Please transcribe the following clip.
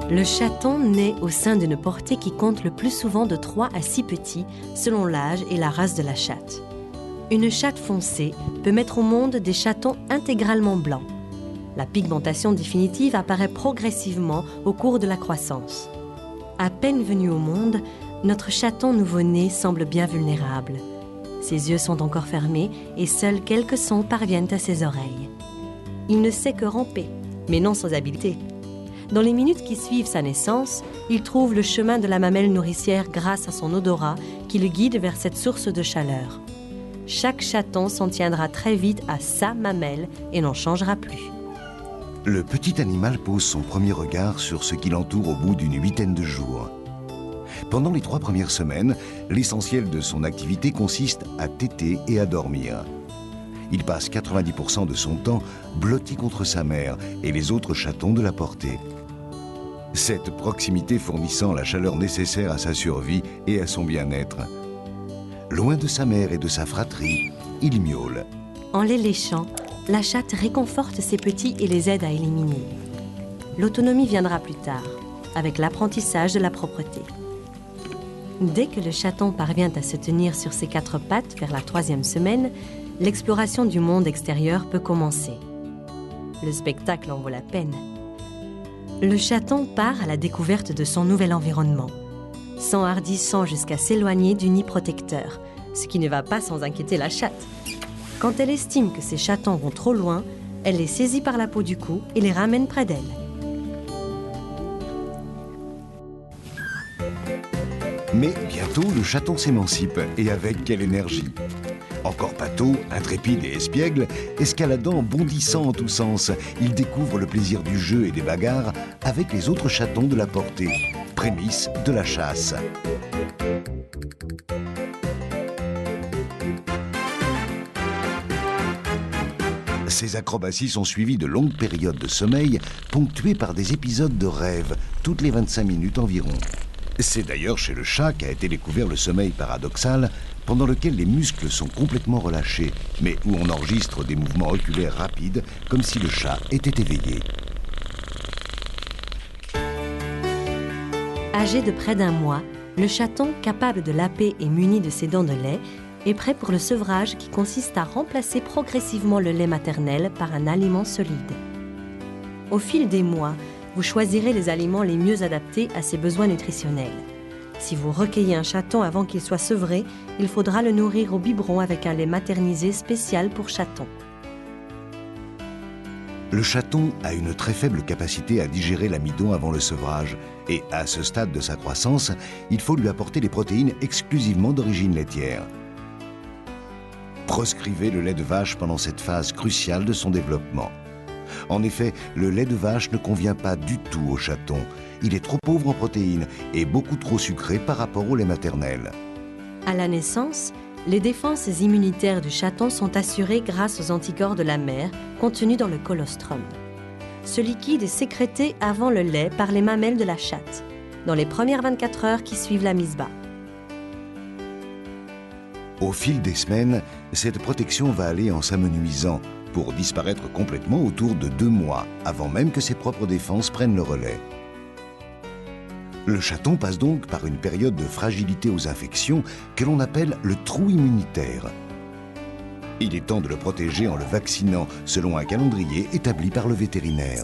Le chaton naît au sein d'une portée qui compte le plus souvent de 3 à 6 petits, selon l'âge et la race de la chatte. Une chatte foncée peut mettre au monde des chatons intégralement blancs. La pigmentation définitive apparaît progressivement au cours de la croissance. À peine venu au monde, notre chaton nouveau-né semble bien vulnérable. Ses yeux sont encore fermés et seuls quelques sons parviennent à ses oreilles. Il ne sait que ramper, mais non sans habileté. Dans les minutes qui suivent sa naissance, il trouve le chemin de la mamelle nourricière grâce à son odorat qui le guide vers cette source de chaleur. Chaque chaton s'en tiendra très vite à sa mamelle et n'en changera plus. Le petit animal pose son premier regard sur ce qui l'entoure au bout d'une 8aine de jours. Pendant les 3 premières semaines, l'essentiel de son activité consiste à téter et à dormir. Il passe 90% de son temps blotti contre sa mère et les autres chatons de la portée. Cette proximité fournissant la chaleur nécessaire à sa survie et à son bien-être. Loin de sa mère et de sa fratrie, il miaule. En les léchant, la chatte réconforte ses petits et les aide à éliminer. L'autonomie viendra plus tard, avec l'apprentissage de la propreté. Dès que le chaton parvient à se tenir sur ses 4 pattes vers la 3e semaine, l'exploration du monde extérieur peut commencer. Le spectacle en vaut la peine. Le chaton part à la découverte de son nouvel environnement, s'enhardissant jusqu'à s'éloigner du nid protecteur, ce qui ne va pas sans inquiéter la chatte. Quand elle estime que ses chatons vont trop loin, elle les saisit par la peau du cou et les ramène près d'elle. Mais bientôt, le chaton s'émancipe, et avec quelle énergie! Encore pâteau, intrépide et espiègle, escaladant, bondissant en tous sens, il découvre le plaisir du jeu et des bagarres avec les autres chatons de la portée, prémisse de la chasse. Ces acrobaties sont suivies de longues périodes de sommeil, ponctuées par des épisodes de rêve, toutes les 25 minutes environ. C'est d'ailleurs chez le chat qu'a été découvert le sommeil paradoxal, pendant lequel les muscles sont complètement relâchés, mais où on enregistre des mouvements oculaires rapides, comme si le chat était éveillé. Âgé de près d'1 mois, le chaton, capable de laper et muni de ses dents de lait, est prêt pour le sevrage qui consiste à remplacer progressivement le lait maternel par un aliment solide. Au fil des mois, vous choisirez les aliments les mieux adaptés à ses besoins nutritionnels. Si vous recueillez un chaton avant qu'il soit sevré, il faudra le nourrir au biberon avec un lait maternisé spécial pour chaton. Le chaton a une très faible capacité à digérer l'amidon avant le sevrage et à ce stade de sa croissance, il faut lui apporter des protéines exclusivement d'origine laitière. Proscrivez le lait de vache pendant cette phase cruciale de son développement. En effet, le lait de vache ne convient pas du tout au chaton. Il est trop pauvre en protéines et beaucoup trop sucré par rapport au lait maternel. À la naissance, les défenses immunitaires du chaton sont assurées grâce aux anticorps de la mère contenus dans le colostrum. Ce liquide est sécrété avant le lait par les mamelles de la chatte, dans les premières 24 heures qui suivent la mise bas. Au fil des semaines, cette protection va aller en s'amenuisant pour disparaître complètement autour de 2 mois, avant même que ses propres défenses prennent le relais. Le chaton passe donc par une période de fragilité aux infections que l'on appelle le trou immunitaire. Il est temps de le protéger en le vaccinant selon un calendrier établi par le vétérinaire.